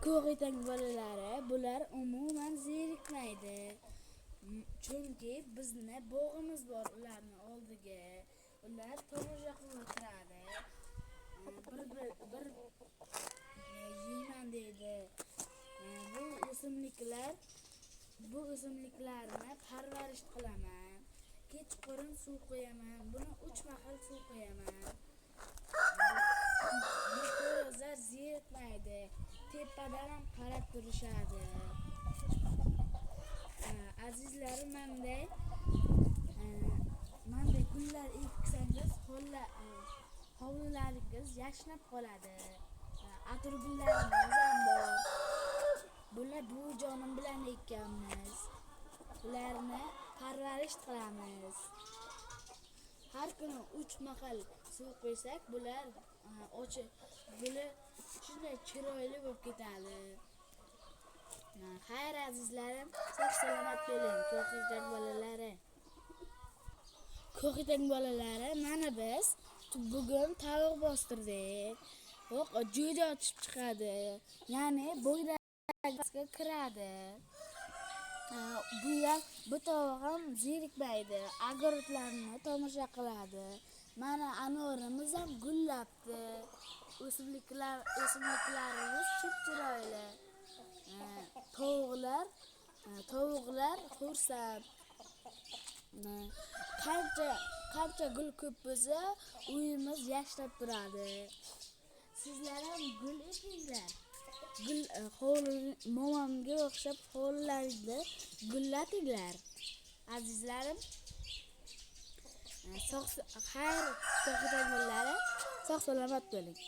Ko'g'itang bolalari bular umuman zerikmaydi. Chunki bizni bog'imiz bor ularni oldiga. Ular tomosha qilib o'tiradi. Bir yeyman deydi. Bu o'simliklarni parvarish qilaman. Kechqurun suv qo'yaman. Buni 3 mahal suv qo'yaman. Qo'yozlar zerikmaydi. Tepadan ham qarab turishadi. Azizlarim, menday gullar eksangiz hovlularingiz yashnab qoladi. Atirgullarimiz ham bor. Bular buvijonim bilan ekkanmiz. Ularni parvarish qilamiz. Har kuni 3 mahal suv qo'ysak, bular shunday chiroyli bo'lib ketadi. Xayr azizlarim, sog' salomat bo'ling, ko'g'itang bolalari, mana biz bugun tovuq bostirdik. Jo'ja ochib chiqadi, ya'ni bo'yragimizga kiradi. Bu tovuq ham zerikmaydi, огородlarni tomosha qiladi. Mana anorimiz ham gullabdi. O'simliklarimiz chiroyli. Tovuqlar xursand. Qancha gul ko'p bo'lsa, uyimiz yashnab turadi. Sizlar ham gul ekinglar. Momamga o'xshab hovlilaringni gullatinglar. Azizlarim, xayr, sog' salomat bo'ling.